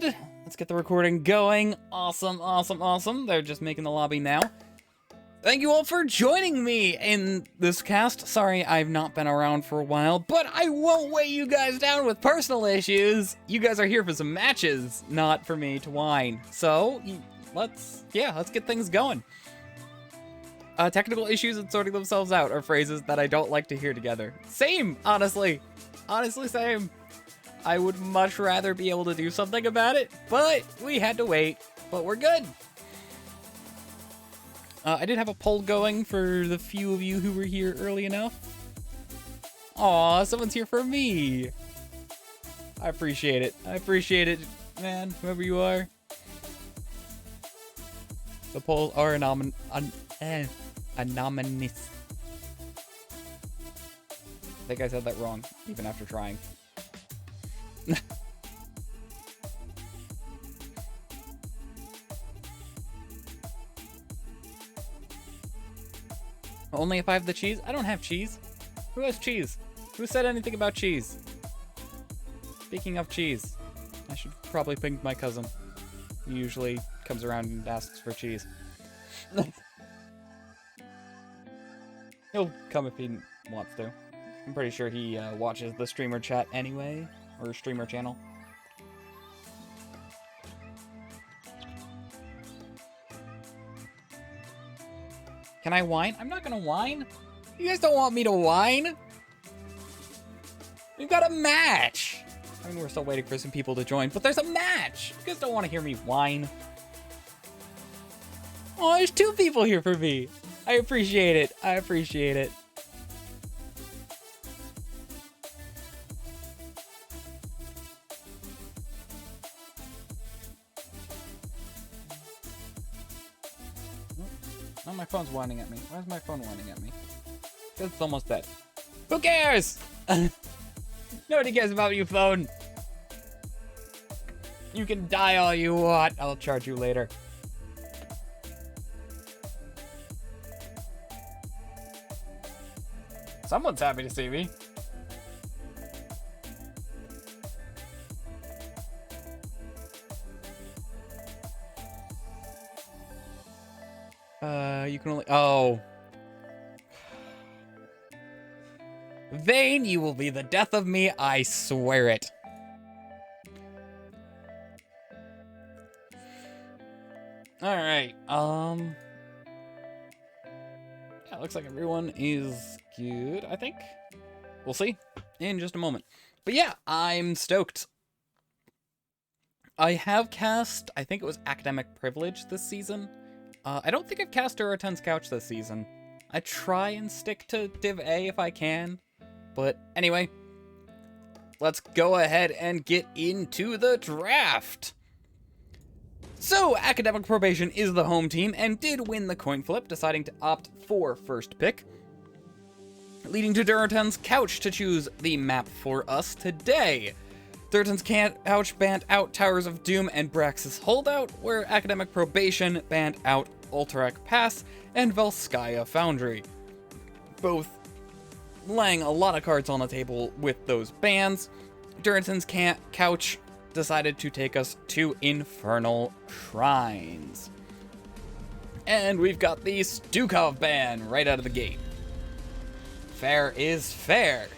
good. Let's get the recording going. Awesome, awesome, awesome. They're just making the lobby now. Thank you all for joining me in this cast. Sorry I've not been around for a while, but I won't weigh you guys down with personal issues. You guys are here for some matches, not for me to whine. So, let's get things going. Technical issues and sorting themselves out are phrases that I don't like to hear together. Same, honestly. Honestly, same. I would much rather be able to do something about it, but we had to wait. But we're good. I did have a poll going for the few of you who were here early enough. Aw, someone's here for me. I appreciate it. I appreciate it, man, whoever you are. The polls are anonymous. I think I said that wrong, even after trying. Only if I have the cheese? I don't have cheese. Who has cheese? Who said anything about cheese? Speaking of cheese, I should probably ping my cousin. He usually comes around and asks for cheese. He'll come if he wants to. I'm pretty sure he watches the streamer chat anyway, or streamer channel. Can I whine? I'm not gonna whine. You guys don't want me to whine. We've got a match. I mean, we're still waiting for some people to join, but there's a match. You guys don't want to hear me whine. Oh, there's 2 people here for me. I appreciate it. I appreciate it. Oh, my phone's whining at me. Why is my phone whining at me? Because it's almost dead. Who cares? Nobody cares about your phone. You can die all you want. I'll charge you later. Someone's happy to see me. You can only... Oh. Vayne, you will be the death of me, I swear it. Alright, yeah, looks like everyone is good, I think. We'll see in just a moment. But yeah, I'm stoked. I have cast, I think it was Academic Privilege this season. I don't think I've cast Durotan's Couch this season. I try and stick to Div A if I can. But anyway, let's go ahead and get into the draft. So, Academic Probation is the home team and did win the coin flip, deciding to opt for first pick, leading to Durotan's Couch to choose the map for us today. Durotan's Couch banned out Towers of Doom and Brax's Holdout, where Academic Probation banned out Alterac Pass and Velskaya Foundry. Both laying a lot of cards on the table with those bans. Durotan's Couch decided to take us to Infernal Shrines. And we've got the Stukov ban right out of the gate. Fair is fair.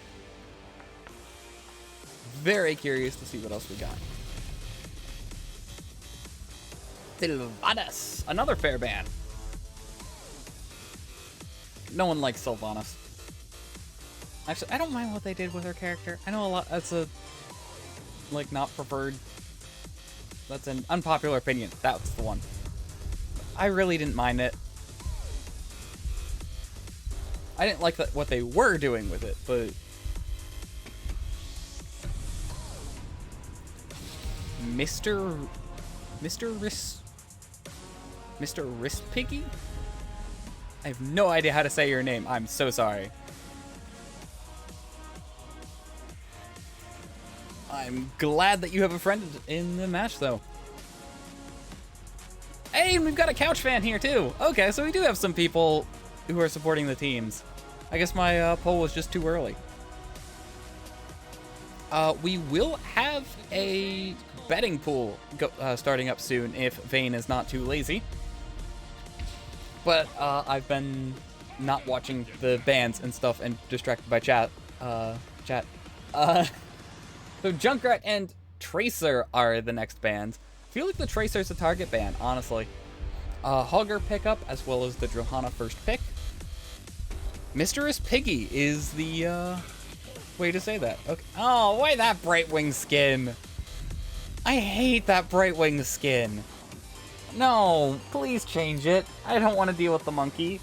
Very curious to see what else we got. Sylvanas, another fair ban. No one likes Sylvanas. Actually, I don't mind what they did with her character. I know a lot, that's a, like, not preferred. That's an unpopular opinion. That's the one. I really didn't mind it. I didn't like what they were doing with it, but... Mr. Rispiggy? I have no idea how to say your name. I'm so sorry. I'm glad that you have a friend in the match, though. Hey, we've got a Couch fan here, too. Okay, so we do have some people who are supporting the teams. I guess my poll was just too early. We will have a betting pool starting up soon if Vayne is not too lazy. But I've been not watching the bans and stuff and distracted by chat. So Junkrat and Tracer are the next bans. I feel like the Tracer's a target ban, honestly. Hogger pickup as well as the Johanna first pick. Mistress Piggy is the way to say that. Okay. Oh, why that Brightwing skin? I hate that Brightwing skin. No, please change it. I don't want to deal with the monkey.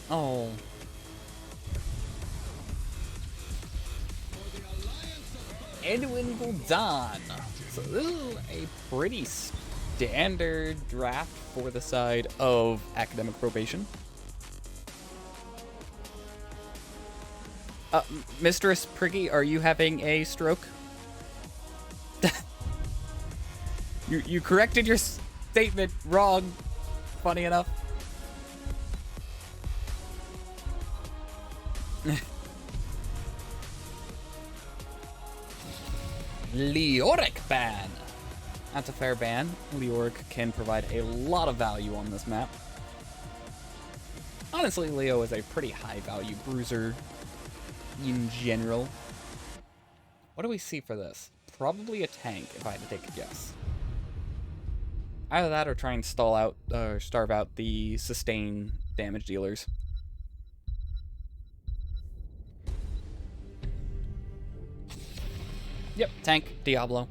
Oh. Edwin Gul'dan. So this is a pretty standard draft for the side of academic probation. Mistress Priggy, are you having a stroke? You corrected your statement wrong, funny enough. Leoric ban. That's a fair ban. Leoric can provide a lot of value on this map. Honestly, Leo is a pretty high value bruiser in general. What do we see for this? Probably a tank, if I had to take a guess. Either that or try and stall out, or starve out the sustain damage dealers. Yep, tank, Diablo.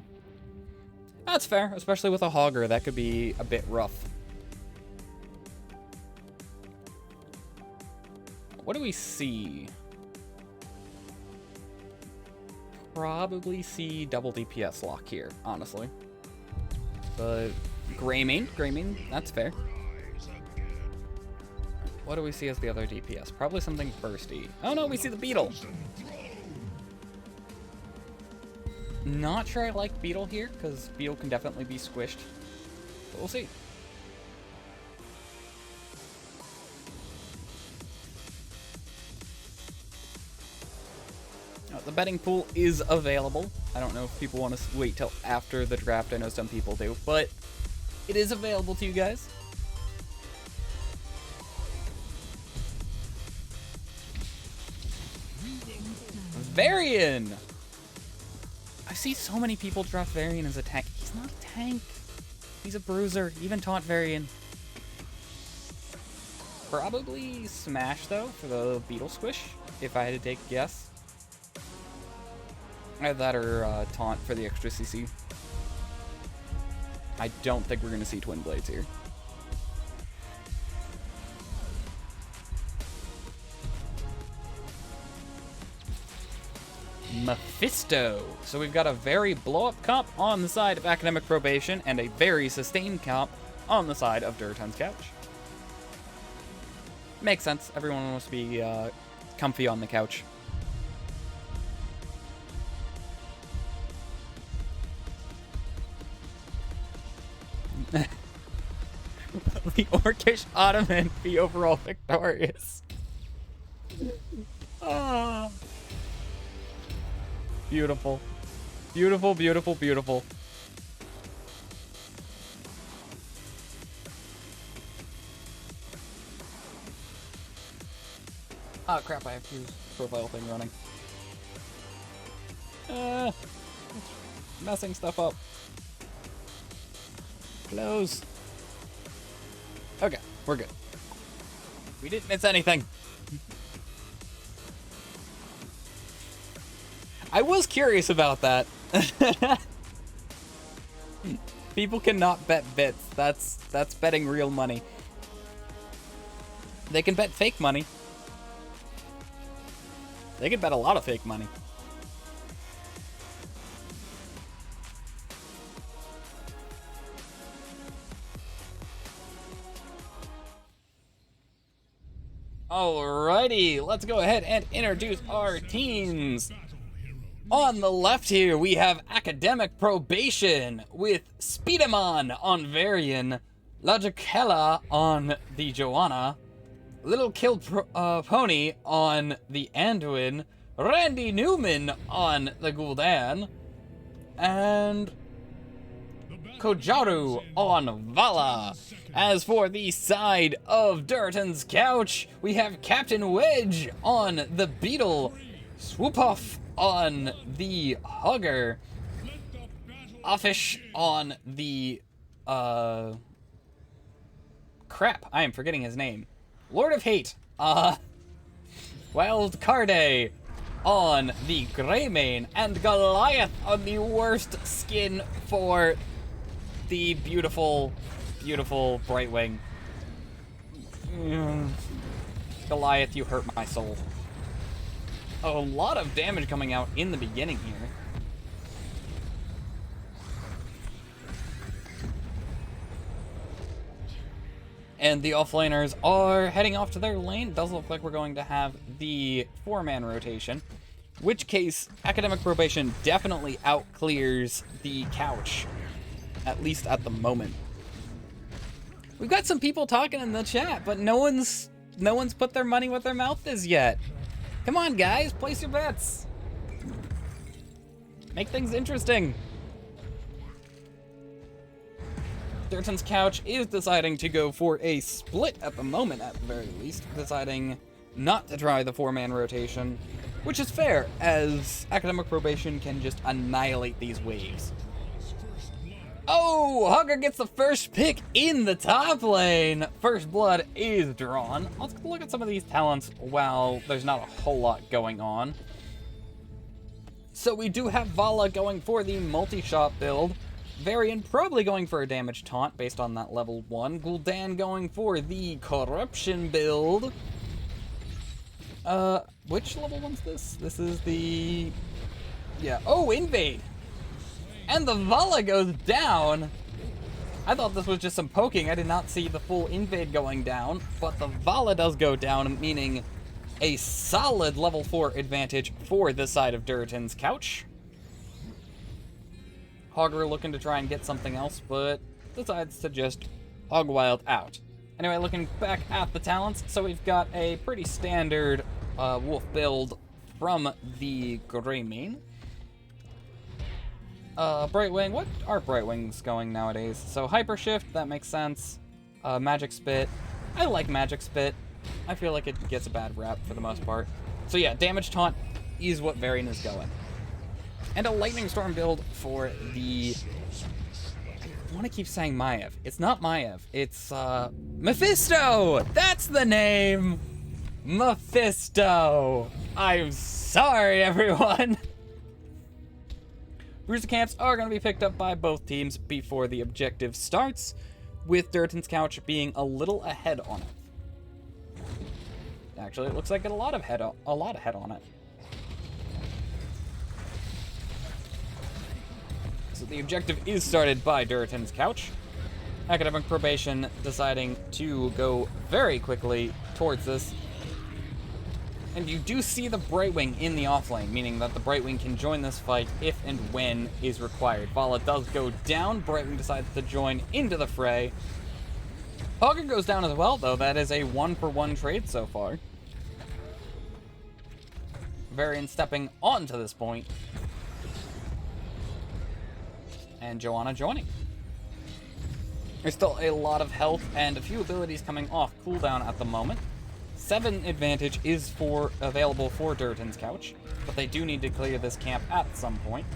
That's fair, especially with a Hogger. That could be a bit rough. What do we see? Probably see double DPS lock here, honestly. But Greymane, that's fair. What do we see as the other DPS? Probably something bursty. Oh no, we see the Beetle. Not sure I like Beetle here, because Beetle can definitely be squished. But we'll see. The betting pool is available. I don't know if people want to wait till after the draft. I know some people do, but it is available to you guys. Varian! I see so many people draft Varian as a tank. He's not a tank. He's a bruiser. Even taunt Varian. Probably Smash, though, for the Beetle Squish, if I had to take a guess. Either that or taunt for the extra CC. I don't think we're going to see Twin Blades here. Mephisto. So we've got a very blow-up comp on the side of academic probation and a very sustained comp on the side of Durotan's couch. Makes sense. Everyone wants to be comfy on the couch. The Orcish Ottoman be overall victorious. Ah. Beautiful. Beautiful, beautiful, beautiful. Oh crap, I have to use profile thing running. Messing stuff up. Close. Okay, we're good. We didn't miss anything. I was curious about that. People cannot bet bits. That's betting real money. They can bet fake money. They can bet a lot of fake money. Alrighty, let's go ahead and introduce our teams. On the left here, we have Academic Probation with Speedamon on Varian, Logicella on the Joanna, Little Kill Pony on the Anduin, Randy Newman on the Gul'dan, and Kojaru on Vala. As for the side of Durotan's couch, we have Captain Wedge on the Beetle, Swoopoff on the Hugger, Offish on the, crap, I am forgetting his name. Lord of Hate, Wild Carde on the Greymane, and Goliath on the worst skin for the beautiful, beautiful Brightwing. Goliath, you hurt my soul. A lot of damage coming out in the beginning here. And the offlaners are heading off to their lane. Does look like we're going to have the 4-man rotation. Which case, Academic Probation definitely outclears the couch. At least at the moment. We've got some people talking in the chat, but no one's put their money where their mouth is yet. Come on, guys, place your bets. Make things interesting. Durotan's couch is deciding to go for a split at the moment, at the very least, deciding not to try the 4-man rotation, which is fair, as Academic Probation can just annihilate these waves. Oh, Hugger gets the first pick in the top lane. First blood is drawn. Let's look at some of these talents while there's not a whole lot going on. So we do have Vala going for the multi-shot build. Varian probably going for a damage taunt based on that level 1. Gul'dan going for the corruption build. Which level 1's this? This is the... yeah. Oh, invade! And the Vala goes down! I thought this was just some poking. I did not see the full invade going down. But the Vala does go down, meaning a solid level 4 advantage for this side of Durotan's couch. Hogger looking to try and get something else, but decides to just hog wild out. Anyway, looking back at the talents, so we've got a pretty standard wolf build from the Greymane. Brightwing, what are Brightwings going nowadays? So Hyper Shift, that makes sense. Magic Spit, I like Magic Spit. I feel like it gets a bad rap for the most part. So yeah, Damage Taunt is what Varian is going. And a Lightning Storm build for the... I want to keep saying Maiev. It's not Maiev. It's, Mephisto! That's the name! Mephisto! I'm sorry, everyone! Bruiser camps are going to be picked up by both teams before the objective starts, with Durotan's couch being a little ahead on it. Actually, it looks like a lot ahead on it. So the objective is started by Durotan's couch. Academic Probation deciding to go very quickly towards this. And you do see the Brightwing in the offlane, meaning that the Brightwing can join this fight if and when is required. Vala does go down. Brightwing decides to join into the fray. Hogger goes down as well, though. That is a 1-for-1 trade so far. Varian stepping on to this point. And Joanna joining. There's still a lot of health and a few abilities coming off cooldown at the moment. 7 advantage is available for Durotan's couch, but they do need to clear this camp at some point.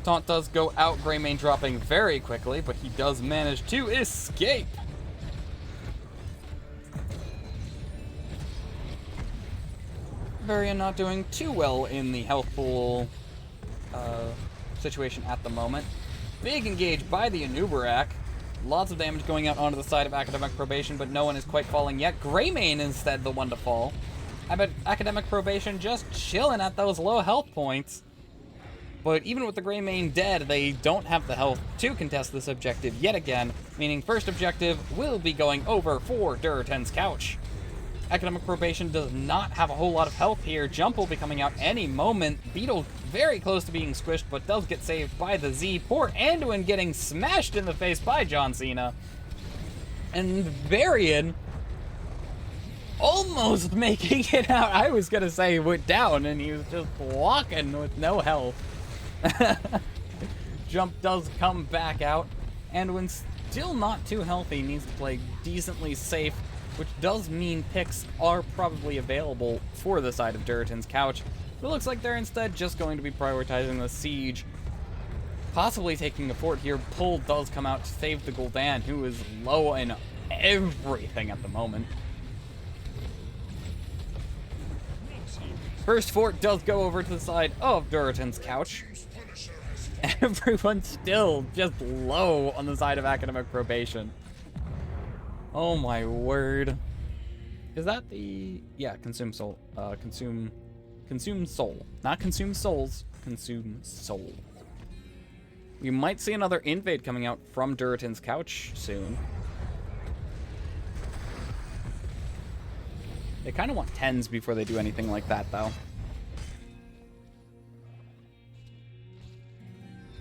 Taunt does go out, Greymane dropping very quickly, but he does manage to escape. Varian not doing too well in the health pool situation at the moment. Big engage by the Anubarak. Lots of damage going out onto the side of Academic Probation, but no one is quite falling yet. Greymane instead the one to fall. I bet Academic Probation just chilling at those low health points. But even with the Greymane dead, they don't have the health to contest this objective yet again, meaning first objective will be going over for Durotan's couch. Academic Probation does not have a whole lot of health here. Jump will be coming out any moment. Beetle very close to being squished, but does get saved by the Z. Poor Anduin getting smashed in the face by John Cena. And Varian almost making it out. I was gonna say he went down and he was just walking with no health. Jump does come back out, and when still not too healthy, needs to play decently safe, which does mean picks are probably available for the side of Durotan's couch. It looks like they're instead just going to be prioritizing the siege, possibly taking a fort here. Pull does come out to save the Gul'dan, who is low in everything at the moment. First fort does go over to the side of Durotan's couch. Everyone's still just low on the side of academic probation. Oh my word. Is that the... yeah, consume soul. Consume soul. Not consume souls, consume soul. We might see another invade coming out from Durotan's couch soon. They kind of want 10s before they do anything like that, though.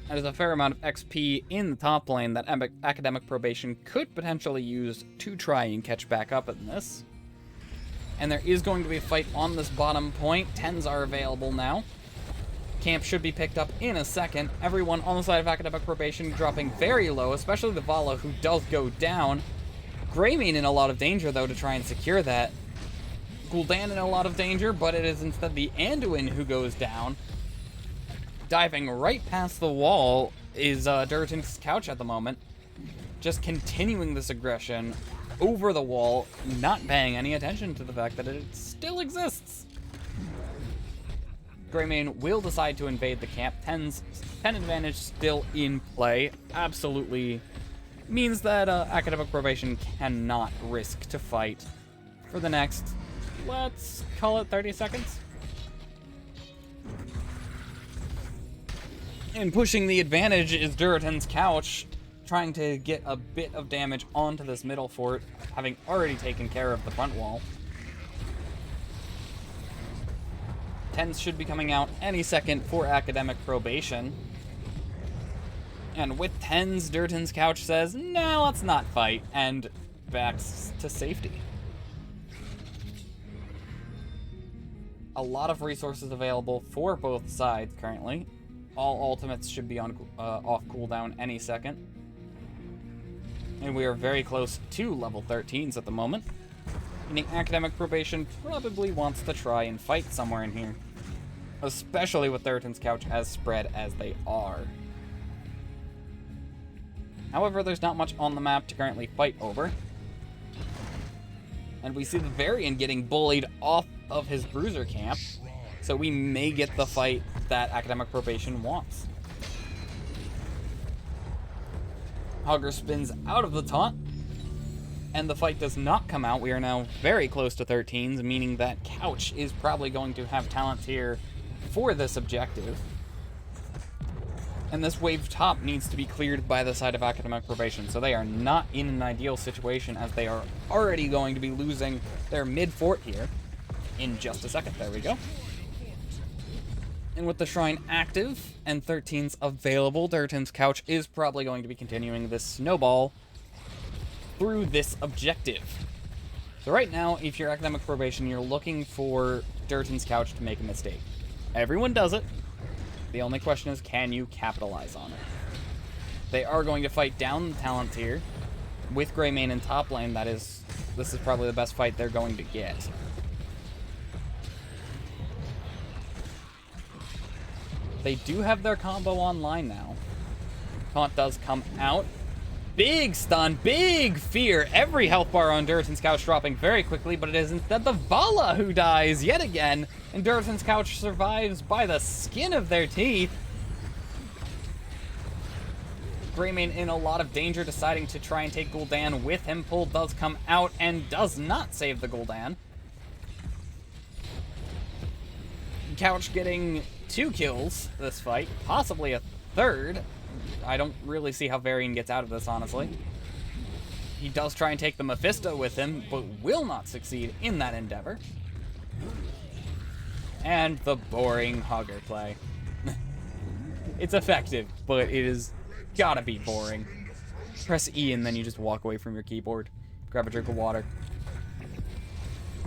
There's a fair amount of XP in the top lane that academic probation could potentially use to try and catch back up in this. And there is going to be a fight on this bottom point. 10s are available now. Camp should be picked up in a second. Everyone on the side of academic probation dropping very low, especially the Vala, who does go down. Greymane in a lot of danger, though, to try and secure that. Gul'dan in a lot of danger, but it is instead the Anduin who goes down. Diving right past the wall is Durotan's couch at the moment. Just continuing this aggression over the wall, not paying any attention to the fact that it still exists. Greymane will decide to invade the camp. 10 advantage still in play. Absolutely means that academic probation cannot risk to fight for the next, let's call it 30 seconds. And pushing the advantage is Durotan's couch, trying to get a bit of damage onto this middle fort, having already taken care of the front wall. 10s should be coming out any second for academic probation. And with 10s, Durotan's couch says, no, let's not fight, and backs to safety. A lot of resources available for both sides currently. All ultimates should be on off cooldown any second. And we are very close to level 13s at the moment. Meaning academic probation probably wants to try and fight somewhere in here. Especially with Durotan's couch as spread as they are. However, there's not much on the map to currently fight over. And we see the Varian getting bullied off of his bruiser camp. So we may get the fight that academic probation wants. Hogger spins out of the taunt, and the fight does not come out. We are now very close to 13s, meaning that Couch is probably going to have talent here for this objective. And this wave top needs to be cleared by the side of academic probation, so they are not in an ideal situation as they are already going to be losing their mid fort here in just a second. There we go. And with the Shrine active and 13s available, Durotan's couch is probably going to be continuing this snowball through this objective. So right now, if you're academic probation, you're looking for Durotan's couch to make a mistake. Everyone does it. The only question is, can you capitalize on it? They are going to fight down the talent tier with Greymane in top lane. This is probably the best fight they're going to get. They do have their combo online now. Taunt does come out. Big stun, big fear. Every health bar on Durotan's couch dropping very quickly, but it is instead the Vala who dies yet again. And Durotan's couch survives by the skin of their teeth. Greymane in a lot of danger, deciding to try and take Gul'dan with him. Pull does come out and does not save the Gul'dan. Couch getting 2 kills this fight, possibly a third. I don't really see how Varian gets out of this, honestly. He does try and take the Mephisto with him, but will not succeed in that endeavor. And the boring Hogger play. It's effective, but it is gotta be boring. Press E and then you just walk away from your keyboard. Grab a drink of water.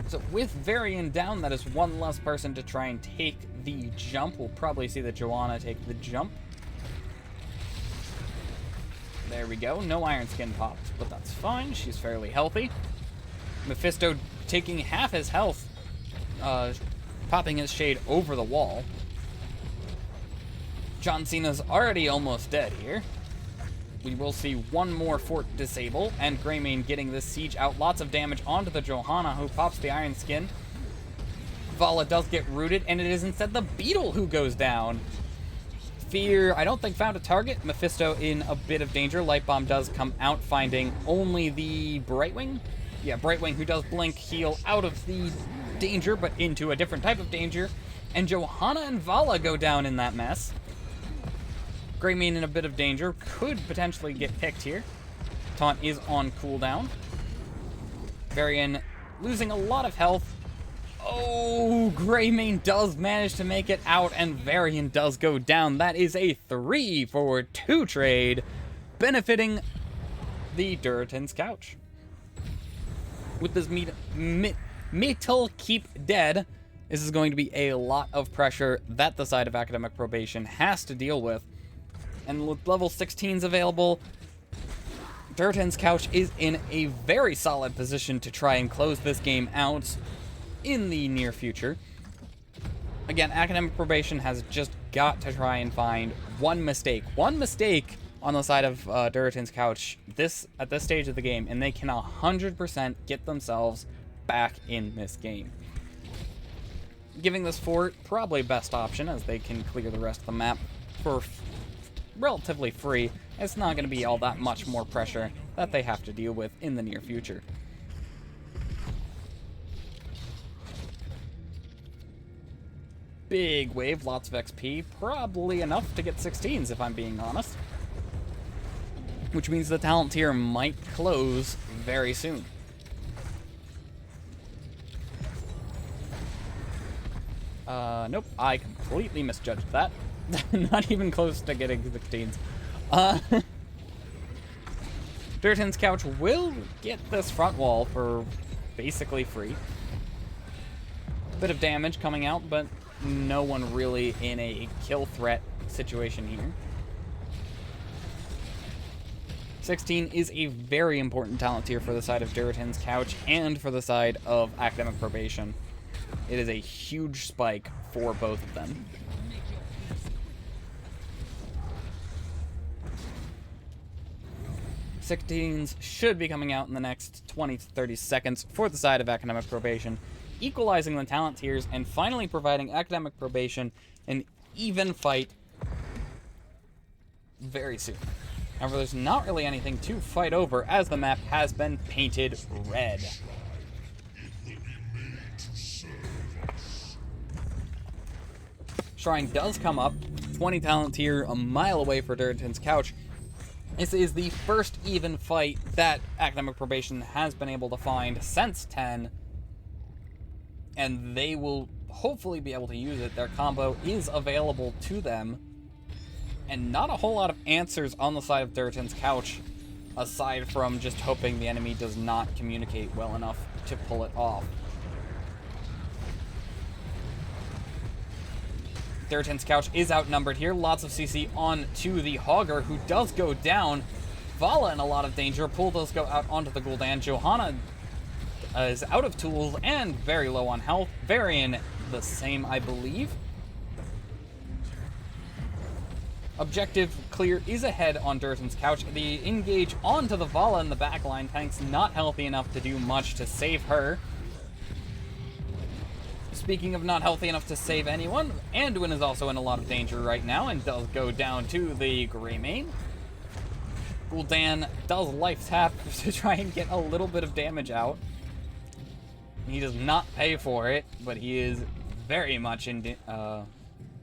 So with Varian down, that is one less person to try and take the jump. We'll probably see that Joanna take the jump. There we go. No Iron Skin popped, but that's fine. She's fairly healthy. Mephisto taking half his health, popping his shade over the wall. John Cena's already almost dead here. We will see one more fort disable, and Greymane getting this siege out. Lots of damage onto the Johanna, who pops the Iron Skin. Vala does get rooted, and it is instead the Beetle who goes down. Fear, I don't think, found a target. Mephisto in a bit of danger. Light Bomb does come out, finding only the Brightwing. Yeah, Brightwing, who does blink, heal out of the danger, but into a different type of danger. And Johanna and Vala go down in that mess. Greymane in a bit of danger. Could potentially get picked here. Taunt is on cooldown. Varian losing a lot of health. Oh, Greymane does manage to make it out, and Varian does go down. That is a 3-for-2 trade, benefiting the Durotan's couch. With this Metal Keep Dead, this is going to be a lot of pressure that the side of Academic Probation has to deal with. And with level 16s available, Durotan's couch is in a very solid position to try and close this game out in the near future. Again, Academic Probation has just got to try and find one mistake on the side of Durotan's couch at this stage of the game, and they can 100% get themselves back in this game. Giving this fort probably best option, as they can clear the rest of the map for relatively free. It's not going to be all that much more pressure that they have to deal with in the near future. Big wave, lots of XP, probably enough to get 16s if I'm being honest. Which means the talent tier might close very soon. Nope, I completely misjudged that. Not even close to getting 16s. Durotan's couch will get this front wall for basically free. Bit of damage coming out, but no one really in a kill threat situation here. 16 is a very important talent tier for the side of Durotan's couch and for the side of Academic Probation. It is a huge spike for both of them. Sixteens should be coming out in the next 20 to 30 seconds for the side of Academic Probation, equalizing the talent tiers and finally providing Academic Probation an even fight very soon. However, there's not really anything to fight over as the map has been painted red. Shrine does come up, 20 talent tier a mile away for Durotan's couch. This is the first even fight that Academic Probation has been able to find since 10, and they will hopefully be able to use it. Their combo is available to them, and not a whole lot of answers on the side of Durotan's couch, aside from just hoping the enemy does not communicate well enough to pull it off. Durotan's couch is outnumbered here. Lots of CC on to the Hogger, who does go down. Vala in a lot of danger. Pull does go out onto the Gul'dan. Johanna is out of tools and very low on health. Varian the same, I believe. Objective clear is ahead on Durotan's couch. The engage onto the Vala in the backline. Tank's not healthy enough to do much to save her. Speaking of not healthy enough to save anyone, Anduin is also in a lot of danger right now and does go down to the Greymane. Gul'dan does life tap to try and get a little bit of damage out. He does not pay for it, but he is very much in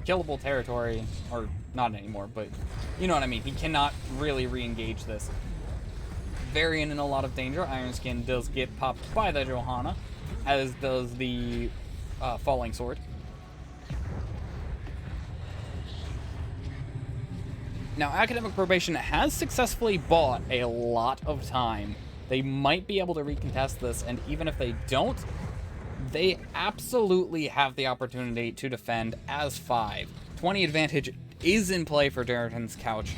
killable territory, or not anymore, but you know what I mean. He cannot really re-engage this. Varian in a lot of danger. Iron Skin does get popped by the Johanna, as does the Falling Sword. Now, Academic Probation has successfully bought a lot of time. They might be able to recontest this, and even if they don't, They absolutely have the opportunity to defend as 5. 20 advantage is in play for Durotan's Couch,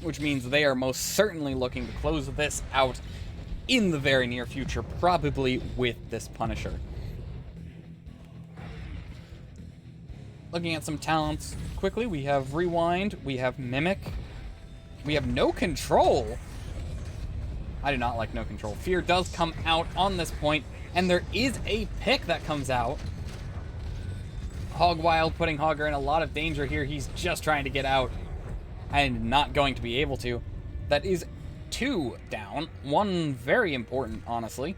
which means they are most certainly looking to close this out in the very near future, probably with this Punisher. Looking at some talents quickly, we have Rewind, we have Mimic, we have No Control. I do not like No Control. Fear does come out on this point, and there is a pick that comes out. Hogwild putting Hogger in a lot of danger here. He's just trying to get out and not going to be able to. That is 2 down. 1 very important, honestly.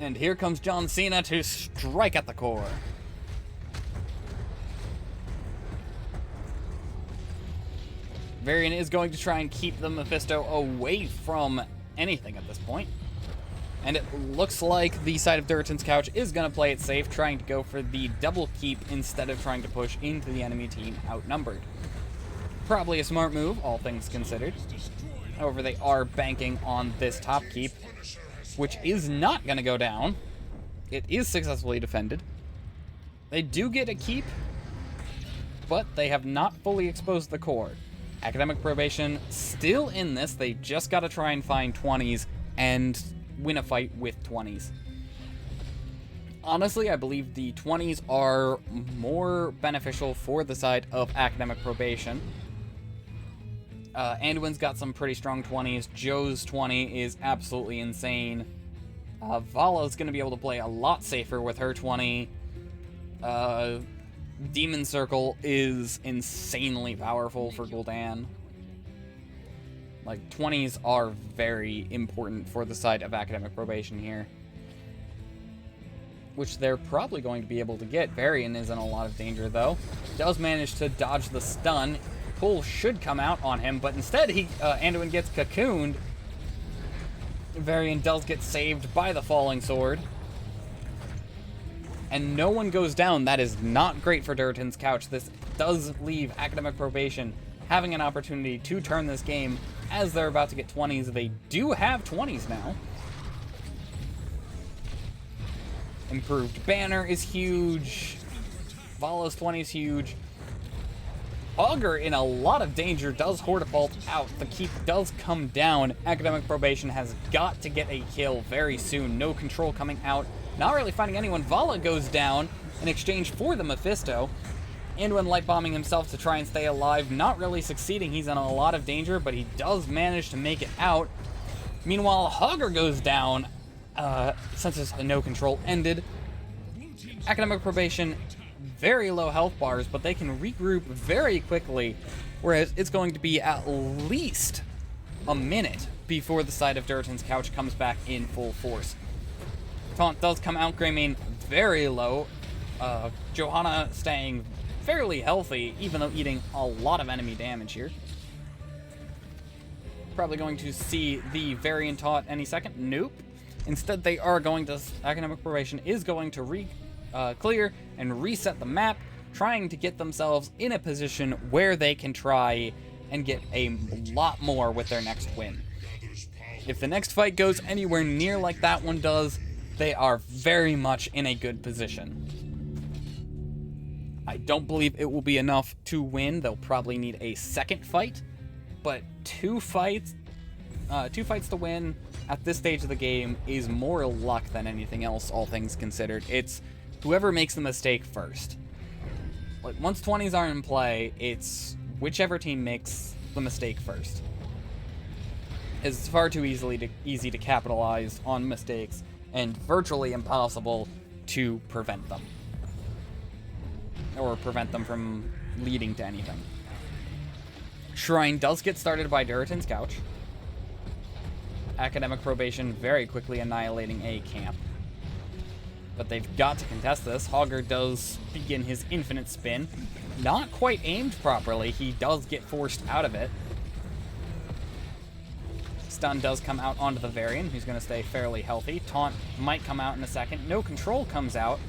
And here comes John Cena to strike at the core. Varian is going to try and keep the Mephisto away from anything at this point. And it looks like the side of Durotan's Couch is going to play it safe, trying to go for the double keep instead of trying to push into the enemy team outnumbered. Probably a smart move, all things considered. However, they are banking on this top keep, which is not going to go down. It is successfully defended. They do get a keep, but they have not fully exposed the core. Academic Probation still in this. They just got to try and find 20s and win a fight with 20s. Honestly, I believe the 20s are more beneficial for the side of Academic Probation. Anduin's got some pretty strong 20s. Joe's 20 is absolutely insane. Vala's going to be able to play a lot safer with her 20. Demon Circle is insanely powerful for Gul'dan. Like, 20s are very important for the side of Academic Probation here, which they're probably going to be able to get. Varian is in a lot of danger, though. Does manage to dodge the stun. Pull should come out on him, but instead Anduin gets cocooned. Varian does get saved by the falling sword. And no one goes down. That is not great for Durotan's Couch. This does leave Academic Probation having an opportunity to turn this game as they're about to get 20s. They do have 20s now. Improved banner is huge. Vala's 20 is huge. Augur in a lot of danger, does Hortifault out. The keep does come down. Academic Probation has got to get a kill very soon. No Control coming out. Not really finding anyone. Vala goes down in exchange for the Mephisto. Anduin light bombing himself to try and stay alive. Not really succeeding. He's in a lot of danger, but he does manage to make it out. Meanwhile, Hogger goes down since his No Control ended. Academic Probation, very low health bars, but they can regroup very quickly, whereas it's going to be at least a minute before the side of Durotan's Couch comes back in full force. Taunt does come out, Greymane very low. Johanna staying fairly healthy, even though eating a lot of enemy damage here. Probably going to see the Variant Taunt any second. Nope. Instead, they are going to... Academic Probation is going to clear and reset the map, trying to get themselves in a position where they can try and get a lot more with their next win. If the next fight goes anywhere near like that one does, they are very much in a good position. I don't believe it will be enough to win. They'll probably need a second fight, but two fights to win at this stage of the game is more luck than anything else, all things considered. It's whoever makes the mistake first. Like, once 20s are in play, it's whichever team makes the mistake first. It's far too easy to capitalize on mistakes, and virtually impossible to prevent them. Or prevent them from leading to anything. Shrine does get started by Durotan's Couch. Academic Probation very quickly annihilating a camp. But they've got to contest this. Hogger does begin his infinite spin. Not quite aimed properly. He does get forced out of it. Stun does come out onto the Varian, who's going to stay fairly healthy. Taunt might come out in a second. No Control comes out,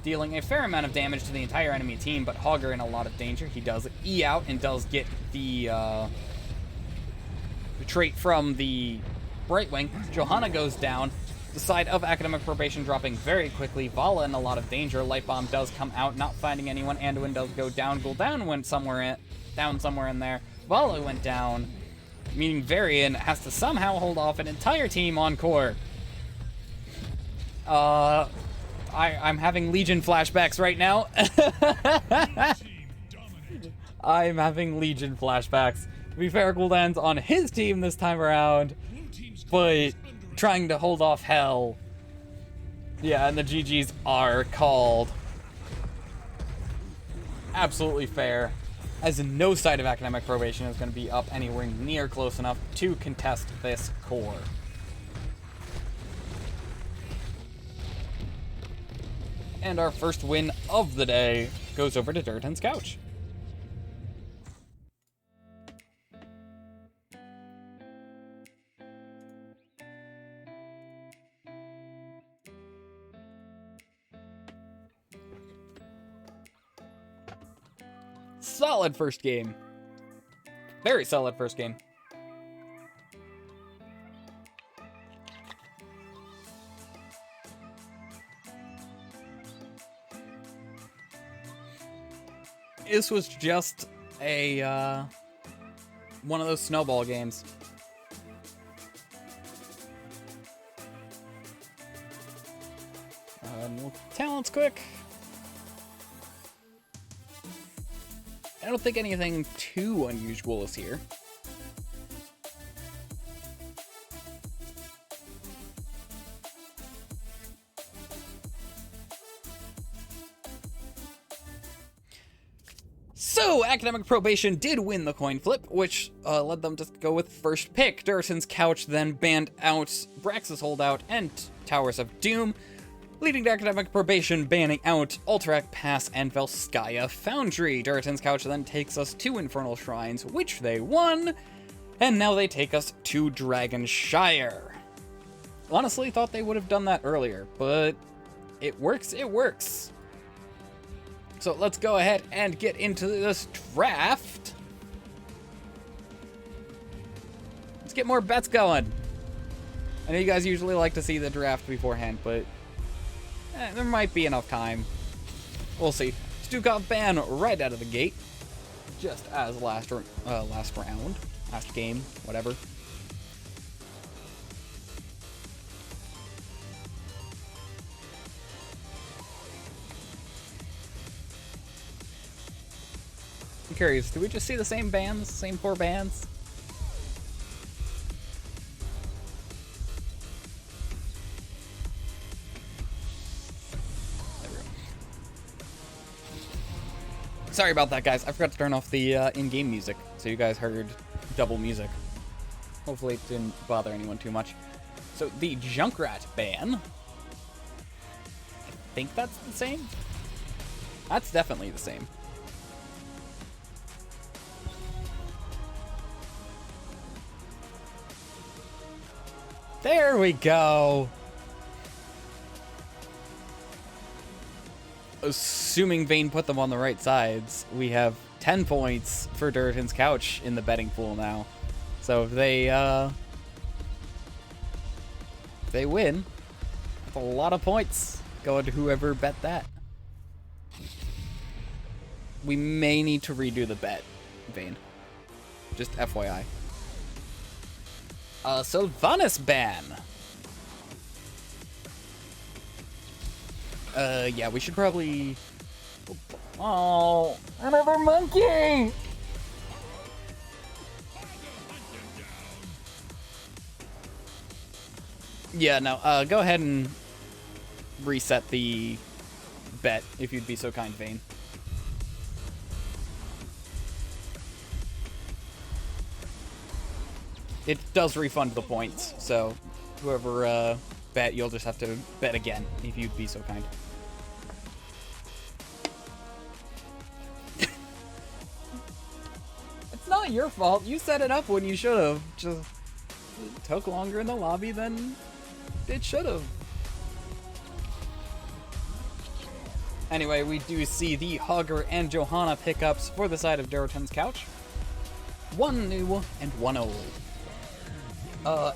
dealing a fair amount of damage to the entire enemy team, but Hogger in a lot of danger. He does E out and does get the trait from the Brightwing. Johanna goes down. side of Academic Probation dropping very quickly. Vala in a lot of danger. Light Bomb does come out, not finding anyone. Anduin does go down. Gul'dan went down somewhere in there. Vala went down, meaning Varian has to somehow hold off an entire team on core. I'm having Legion flashbacks right now. I'm having Legion flashbacks. To be fair, Gul'dan's on his team this time around, but trying to hold off Hell. Yeah, and the GGs are called. Absolutely fair, as no side of Academic Probation is going to be up anywhere near close enough to contest this core. And our first win of the day goes over to Durotan's couch. Solid first game. Very solid first game. This was just a, one of those snowball games. Talents quick. I don't think anything too unusual is here. So, Academic Probation did win the coin flip, which led them to go with first pick. Durotan's couch then banned out Brax's holdout and Towers of Doom, leading to Academic Probation banning out Alterac Pass and Velskaya Foundry. Durotan's couch then takes us to Infernal Shrines, which they won, and now they take us to Dragonshire. Honestly, thought they would have done that earlier, but it works, it works. So let's go ahead and get into this draft. Let's get more bets going. I know you guys usually like to see the draft beforehand, but there might be enough time. We'll see. Stukov ban right out of the gate, just as last round, last game, whatever. I'm curious, do we just see the same bands, same 4 bands? There we go. Sorry about that, guys. I forgot to turn off the in-game music, so you guys heard double music. Hopefully it didn't bother anyone too much. So the Junkrat ban, I think that's the same? That's definitely the same. There we go. Assuming Vayne put them on the right sides, we have 10 points for Durotan's couch in the betting pool now. So if they win, that's a lot of points going to whoever bet that. We may need to redo the bet, Vayne. Just FYI. Sylvanas ban. Yeah, we should probably... Oh, another monkey! Yeah, no, go ahead and reset the bet, if you'd be so kind, Vayne. It does refund the points, so whoever bet, you'll just have to bet again, if you'd be so kind. It's not your fault. You set it up when you should have. Just it took longer in the lobby than it should have. Anyway, we do see the Hugger and Johanna pickups for the side of Durotan's couch. One new and one old.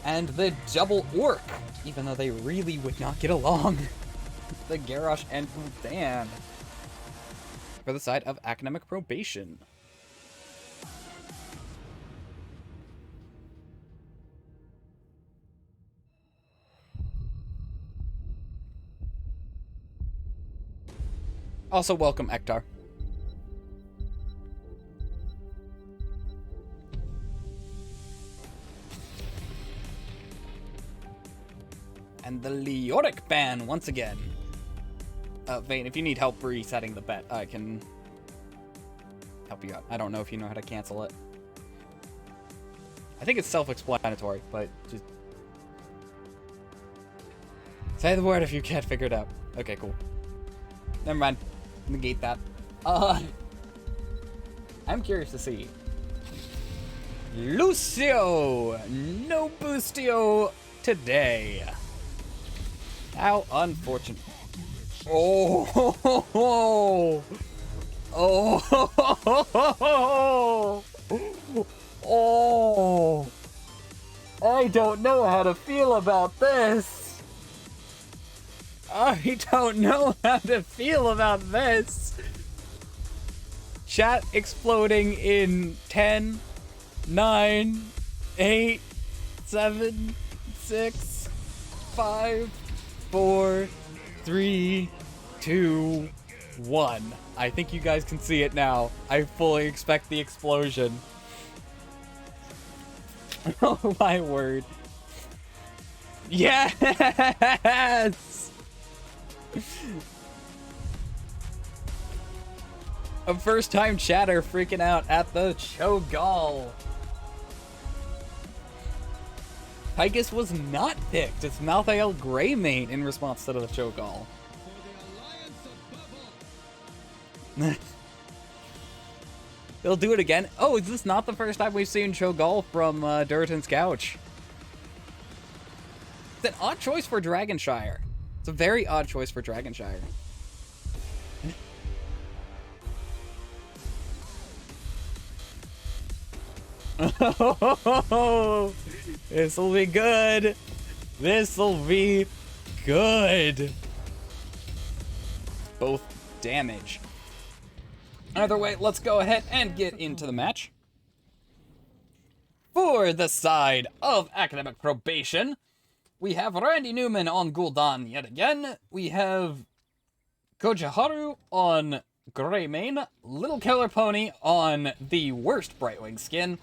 And the double orc, even though they really would not get along. The Garrosh and Udan. For the side of academic probation. Also, welcome, Ektar. And the Leoric ban once again. Vayne, if you need help resetting the bet, I can help you out. I don't know if you know how to cancel it. I think it's self-explanatory, but just say the word if you can't figure it out. Okay, cool. Never mind. Negate that. I'm curious to see. Lucio! No boostio today. How unfortunate. Oh! Oh! Oh! I don't know how to feel about this. I don't know how to feel about this. Chat exploding in 10, 9, 8, 7, 6, 5, 4, 3, 2, 1. I think you guys can see it now. I fully expect the explosion. Oh my word. Yes! A first-time chatter freaking out at the Cho'Gall. Pygus was not picked. It's Malthael Greymane in response to the Cho'Gall. They'll do it again. Oh, is this not the first time we've seen Cho'Gall from Durotan's couch? It's an odd choice for Dragonshire. It's a very odd choice for Dragonshire. Oh, this'll be good. This'll be good. Both damage. Either way, let's go ahead and get into the match. For the side of academic probation, we have Randy Newman on Gul'dan yet again. We have Kojiharu on Greymane, Little Killer Pony on the worst Brightwing skin,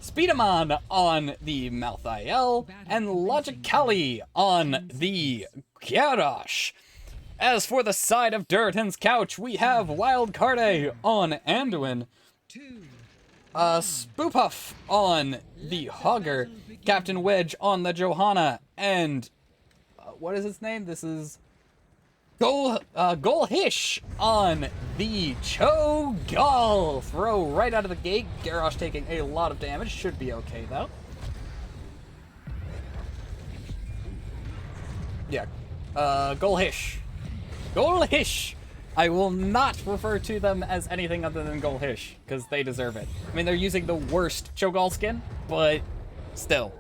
Speedaman on the Malthael, and Logicali on the Garrosh. As for the side of Durotan's couch, we have Wild Carde on Anduin, Spoopuff on the Hogger, Captain Wedge on the Johanna, and what is its name? This is Golhish on the Cho'Gall. Throw right out of the gate. Garrosh taking a lot of damage. Should be okay, though. Yeah. Golhish. Golhish! I will not refer to them as anything other than Golhish, because they deserve it. I mean, they're using the worst Cho'Gall skin, but still.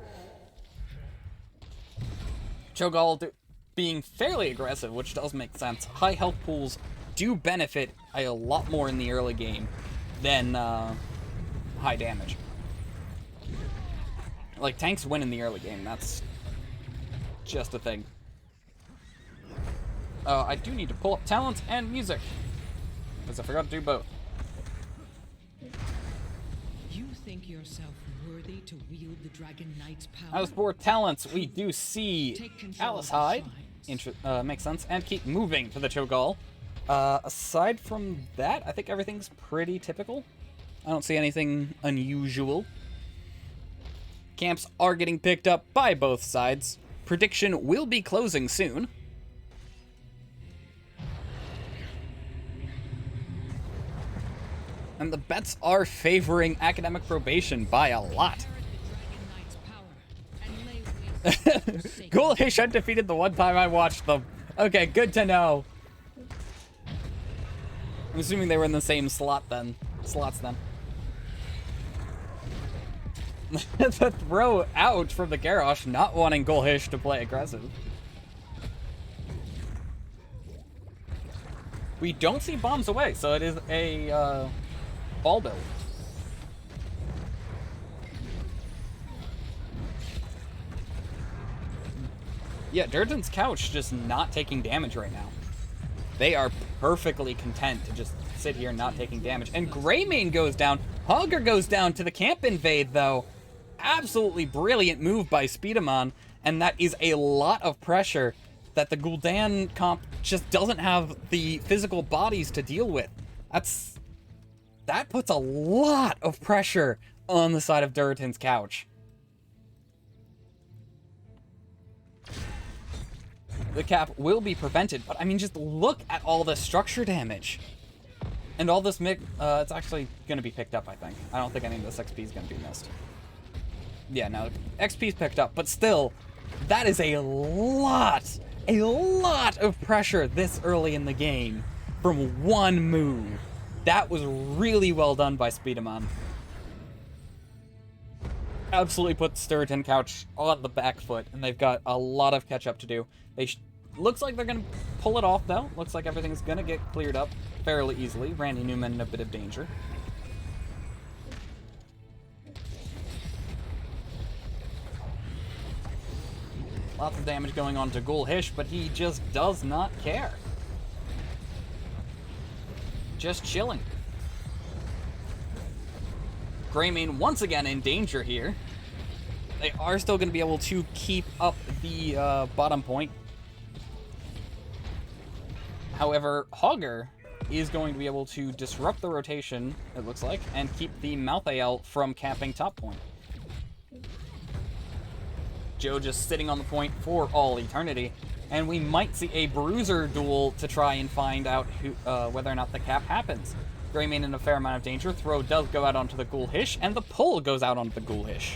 Cho'Gall being fairly aggressive, which does make sense. High health pools do benefit a lot more in the early game than high damage. Like, tanks win in the early game, that's just a thing. I do need to pull up talents and music, because I forgot to do both. You think yourself worthy to wield the Dragon Knight's power? As for talents, we do see Alice Hyde. Makes sense. And keep moving for the Cho'Gall. Aside from that, I think everything's pretty typical. I don't see anything unusual. Camps are getting picked up by both sides. Prediction will be closing soon. And the bets are favoring academic probation by a lot. Golhish undefeated the one time I watched them. Okay, good to know. I'm assuming they were in the same slots then. The throw out from the Garrosh, not wanting Gulhish to play aggressive. We don't see bombs away, so it is a ball build. Yeah, Durotan's couch just not taking damage right now. They are perfectly content to just sit here not taking damage. And Greymane goes down. Hogger goes down to the camp invade, though. Absolutely brilliant move by Speedamon. And that is a lot of pressure that the Gul'dan comp just doesn't have the physical bodies to deal with. That puts a lot of pressure on the side of Durotan's couch. The cap will be prevented, but I mean, just look at all the structure damage. And all this it's actually going to be picked up, I think. I don't think any of this XP is going to be missed. Yeah, no, XP's picked up, but still, that is a lot of pressure this early in the game from one move. That was really well done by Speedamon. Absolutely put Durotan couch on the back foot, and they've got a lot of catch up to do. Looks like they're going to pull it off, though. Looks like everything's going to get cleared up fairly easily. Randy Newman in a bit of danger. Lots of damage going on to Gulhish, but he just does not care. Just chilling. Greymane once again in danger here. They are still going to be able to keep up the bottom point. However, Hogger is going to be able to disrupt the rotation, it looks like, and keep the Malthael from capping top point. Joe just sitting on the point for all eternity, and we might see a bruiser duel to try and find out whether or not the cap happens. Greymane in a fair amount of danger. Throw does go out onto the Gulhish, and the pull goes out onto the Gulhish.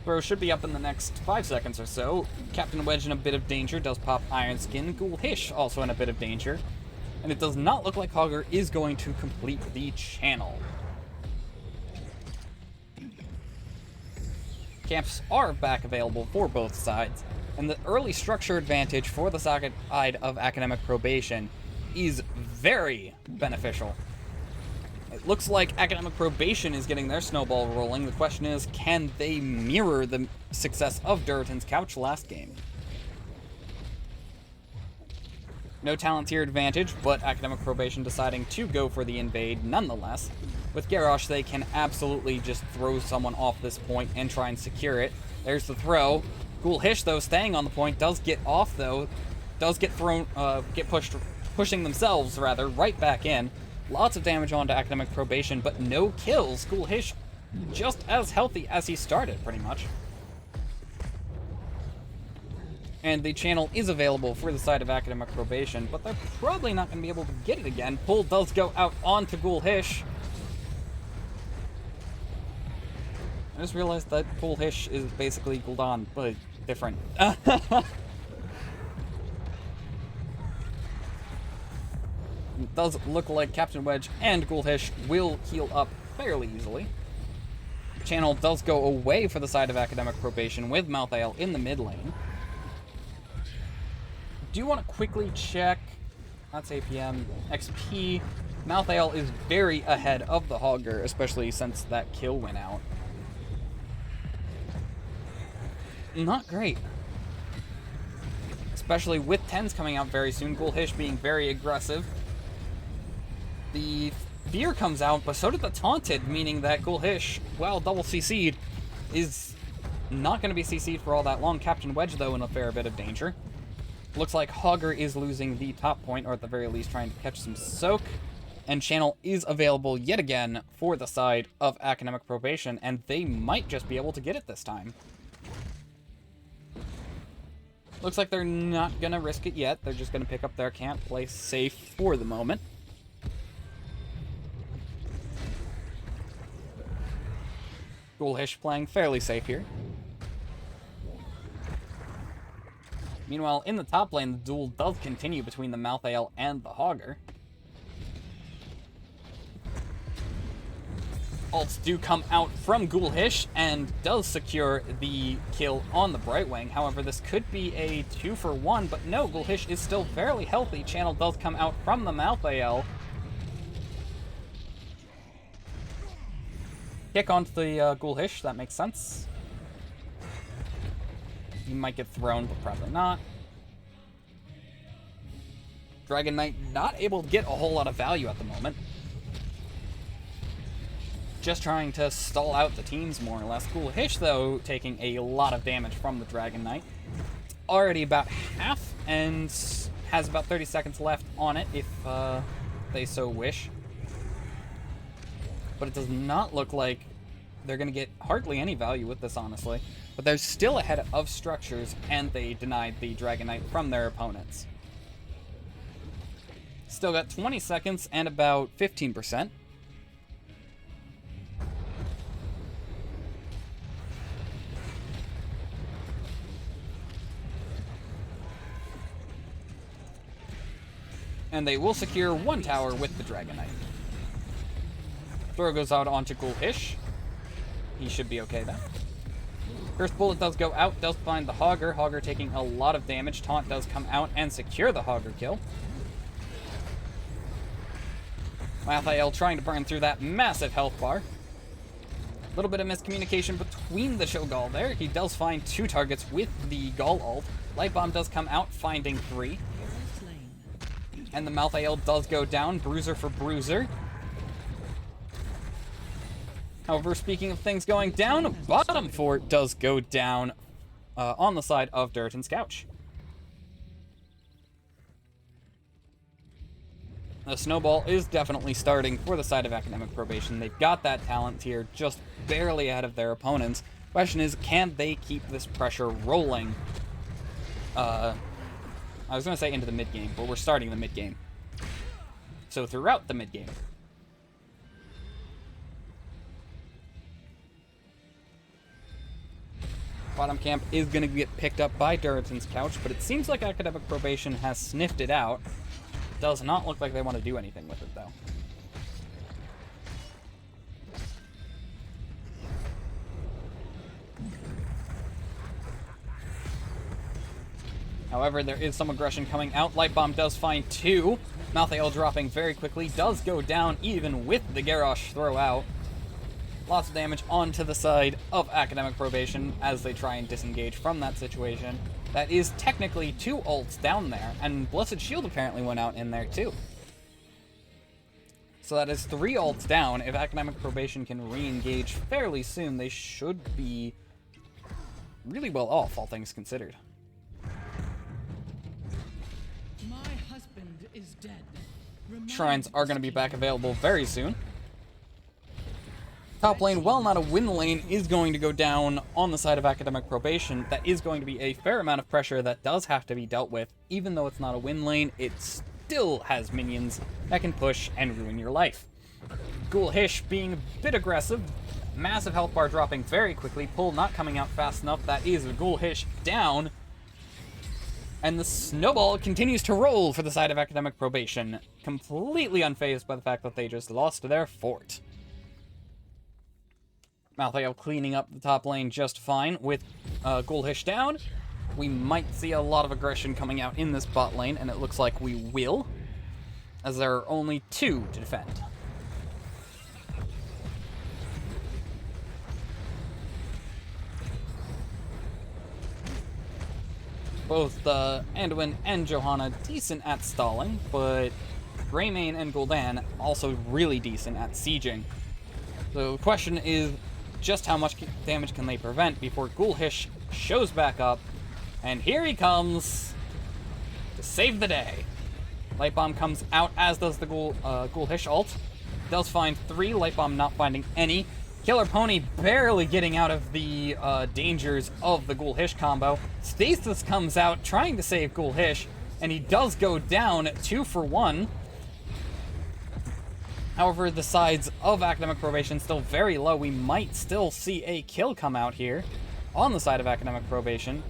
Throw should be up in the next 5 seconds or so. Captain Wedge in a bit of danger, does pop Iron Skin. Gulhish also in a bit of danger. And it does not look like Hogger is going to complete the channel. Camps are back available for both sides, and the early structure advantage for the side of Academic Probation is very beneficial. It looks like Academic Probation is getting their snowball rolling. The question is, can they mirror the success of Durotan's couch last game? No Talontier advantage, but Academic Probation deciding to go for the invade nonetheless. With Garrosh, they can absolutely just throw someone off this point and try and secure it. There's the throw. Gulhish, though, staying on the point, does get off, though. Does get thrown, pushing themselves, rather, right back in. Lots of damage onto Academic Probation, but no kills. Gulhish just as healthy as he started, pretty much. And the channel is available for the side of Academic Probation, but they're probably not going to be able to get it again. Pull does go out onto Gulhish. I just realized that Gulhish is basically Gul'dan, but different. It does look like Captain Wedge and Gulhish will heal up fairly easily. Channel does go away for the side of Academic Probation with Malthael in the mid lane. Do you want to quickly check? That's APM. XP. Malthael is very ahead of the Hogger, especially since that kill went out. Not great. Especially with 10s coming out very soon. Gulhish being very aggressive. The Fear comes out, but so did the Taunted, meaning that Gulhish, while double CC'd, is not going to be CC'd for all that long. Captain Wedge, though, in a fair bit of danger. Looks like Hogger is losing the top point, or at the very least trying to catch some soak. And channel is available yet again for the side of Academic Probation, and they might just be able to get it this time. Looks like they're not going to risk it yet. They're just going to pick up their camp, play safe for the moment. Gulhish playing fairly safe here. Meanwhile, in the top lane, the duel does continue between the Malthael and the Hogger. Ults do come out from Ghoulish and does secure the kill on the Brightwing. However, this could be a 2-for-1, but no, Ghoulish is still fairly healthy. Channel does come out from the Malthael. Kick onto the Ghoulish, that makes sense. He might get thrown, but probably not. Dragon Knight not able to get a whole lot of value at the moment. Just trying to stall out the teams more or less. Ghoulish, though, taking a lot of damage from the Dragon Knight. Already about half, and has about 30 seconds left on it if they so wish. But it does not look like they're going to get hardly any value with this, honestly. But they're still ahead of structures, and they denied the Dragon Knight from their opponents. Still got 20 seconds and about 15%. And they will secure one tower with the Dragon Knight. Throw goes out onto Ghoulish. He should be okay then. First bullet does go out, does find the Hogger. Hogger taking a lot of damage. Taunt does come out and secure the Hogger kill. Malthael trying to burn through that massive health bar. A little bit of miscommunication between the Shogal there. He does find 2 targets with the Gaul ult. Light Bomb does come out, finding 3. And the Malthael does go down, bruiser for bruiser. However, speaking of things going down, bottom fort does go down on the side of Durotan's couch. The snowball is definitely starting for the side of Academic Probation. They've got that talent tier just barely ahead of their opponents. Question is, can they keep this pressure rolling? I was going to say into the mid-game, but we're starting the mid-game. So throughout the mid-game. Bottom camp is going to get picked up by Durotan's couch, but it seems like Academic Probation has sniffed it out. Does not look like they want to do anything with it, though. However, there is some aggression coming out. Light Bomb does find 2. Malthael dropping very quickly. Does go down even with the Garrosh throw out. Lots of damage onto the side of Academic Probation as they try and disengage from that situation. That is technically 2 ults down there, and Blessed Shield apparently went out in there too. So that is 3 ults down. If Academic Probation can re-engage fairly soon, they should be really well off, all things considered. My husband is dead. Shrines are going to be back available very soon. Top lane, while not a win lane, is going to go down on the side of Academic Probation. That is going to be a fair amount of pressure that does have to be dealt with. Even though it's not a win lane, it still has minions that can push and ruin your life. Ghoulish being a bit aggressive. Massive health bar dropping very quickly. Pull not coming out fast enough. That is Ghoulish down. And the snowball continues to roll for the side of Academic Probation. Completely unfazed by the fact that they just lost their fort. Malthael cleaning up the top lane just fine with Ghoulish down. We might see a lot of aggression coming out in this bot lane, and it looks like we will, as there are only 2 to defend. Both Anduin and Johanna decent at stalling, but Greymane and Gul'dan also really decent at sieging. So the question is, just how much damage can they prevent before Ghoulish shows back up, and here he comes to save the day. Light Bomb comes out, as does the Ghoulish ult. Does find 3, Light Bomb not finding any. Killer Pony barely getting out of the dangers of the Ghoulish combo. Stasis comes out trying to save Ghoulish, and he does go down 2 for 1. However, the sides of Academic Probation still very low. We might still see a kill come out here on the side of Academic Probation,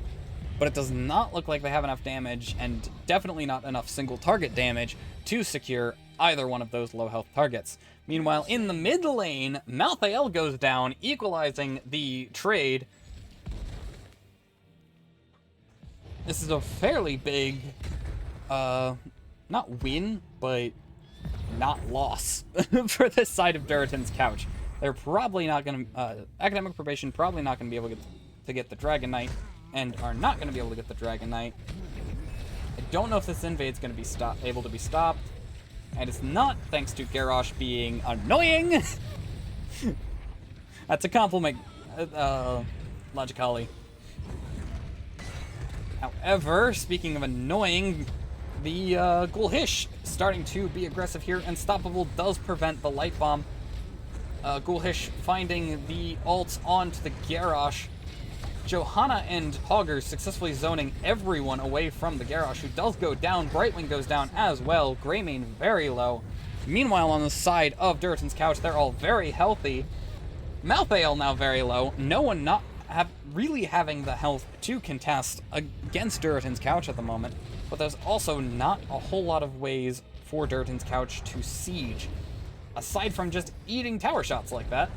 but it does not look like they have enough damage, and definitely not enough single target damage to secure either one of those low health targets. Meanwhile, in the mid lane, Malthael goes down, equalizing the trade. This is a fairly big, not win, but not loss for this side of Durotan's couch. They're probably not going to, Academic Probation probably not going to be able to get the Dragon Knight, and are not going to be able to get the Dragon Knight. I don't know if this invade's going to be able to be stopped, and it's not thanks to Garrosh being annoying. That's a compliment, logically. However, speaking of annoying, the Gulhish starting to be aggressive here. Unstoppable does prevent the light bomb. Gulhish finding the ult onto the Garrosh. Johanna and Hogger successfully zoning everyone away from the Garrosh, who does go down. Brightwing goes down as well. Greymane very low. Meanwhile, on the side of Durotan's couch, they're all very healthy. Malthael now very low. No one not really having the health to contest against Durotan's couch at the moment. But there's also not a whole lot of ways for Durotan's couch to siege, aside from just eating tower shots like that,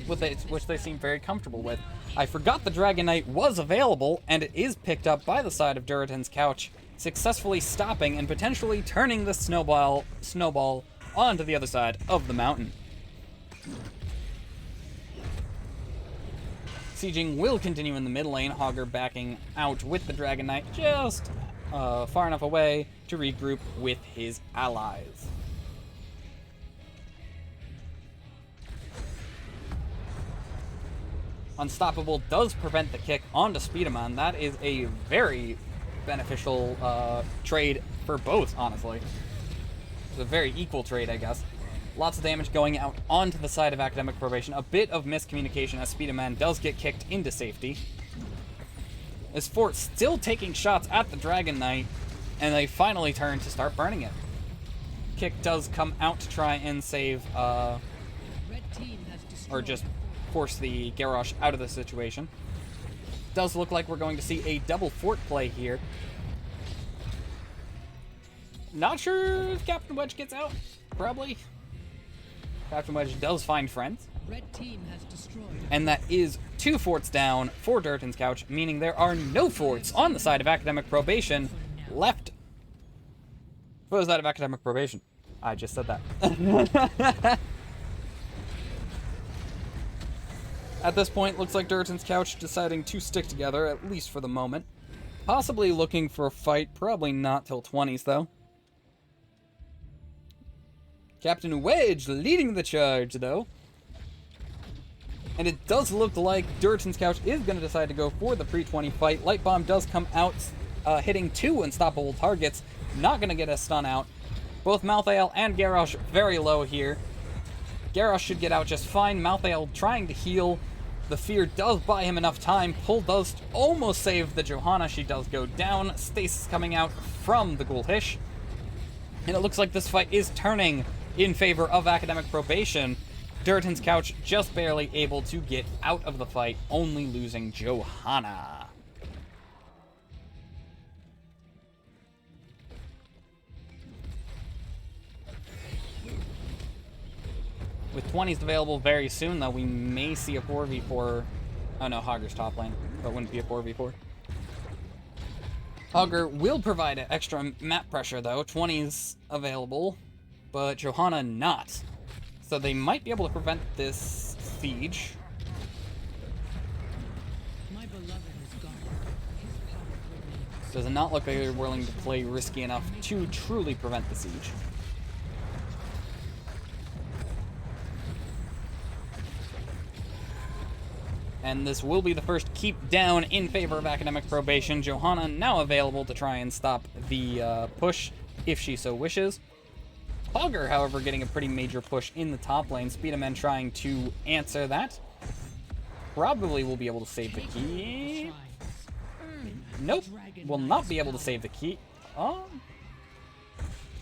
which they seem very comfortable with. I forgot the Dragon Knight was available, and it is picked up by the side of Durotan's couch, successfully stopping and potentially turning the snowball onto the other side of the mountain. Sieging will continue in the mid lane, Hogger backing out with the Dragon Knight just far enough away to regroup with his allies. Unstoppable does prevent the kick onto Speedaman. That is a very beneficial trade for both, honestly. It's a very equal trade, I guess. Lots of damage going out onto the side of Academic Probation. A bit of miscommunication as Speedaman does get kicked into safety. As Fort still taking shots at the Dragon Knight, and they finally turn to start burning it. Kick does come out to try and save, or just force the Garrosh out of the situation. Does look like we're going to see a double fort play here. Not sure if Captain Wedge gets out. Probably. Captain Wedge does find friends. Red team has destroyed. And that is 2 forts down for Durotan's couch, meaning there are no forts on the side of Academic Probation left. For the side of Academic Probation. I just said that. At this point, looks like Durotan's couch deciding to stick together, at least for the moment. Possibly looking for a fight, probably not till 20s, though. Captain Wedge leading the charge, though. And it does look like Durotan's couch is going to decide to go for the pre-20 fight. Light Bomb does come out, hitting 2 unstoppable targets. Not going to get a stun out. Both Malthael and Garrosh very low here. Garrosh should get out just fine. Malthael trying to heal. The fear does buy him enough time. Pull does almost save the Johanna. She does go down. Stasis coming out from the Gulhish. And it looks like this fight is turning in favor of Academic Probation. Durotan's couch just barely able to get out of the fight, only losing Johanna. With 20s available very soon, though, we may see a 4v4. Oh no, Hogger's top lane, but wouldn't be a 4v4. Hogger will provide extra map pressure, though. 20s available, but Johanna not. So they might be able to prevent this siege. My beloved is gone. His power remains. Does not look like they're willing to play risky enough to truly prevent the siege. And this will be the first keep down in favor of Academic Probation. Johanna now available to try and stop the push if she so wishes. Hogger, however, getting a pretty major push in the top lane. Speedaman trying to answer that. Probably will be able to save the key. Nope. Will not be able to save the key. Oh.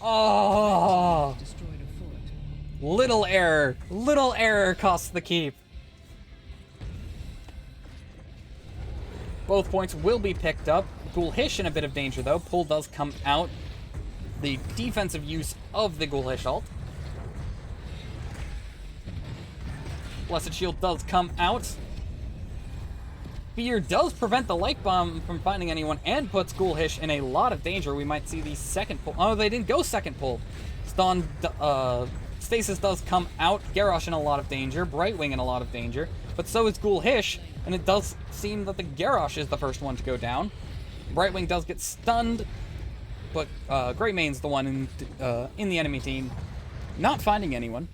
Oh. Destroyed a fort. Little error. Little error costs the keep. Both points will be picked up. Gulhish in a bit of danger, though. Pull does come out. the defensive use of the Ghoulish ult. Blessed Shield does come out. Fear does prevent the Light Bomb from finding anyone and puts Ghoulish in a lot of danger. We might see the second pull. Oh, they didn't go second pull. Stasis does come out. Garrosh in a lot of danger. Brightwing in a lot of danger. But so is Ghoulish, and it does seem that the Garrosh is the first one to go down. Brightwing does get stunned, but Greatmane's the one in the enemy team not finding anyone.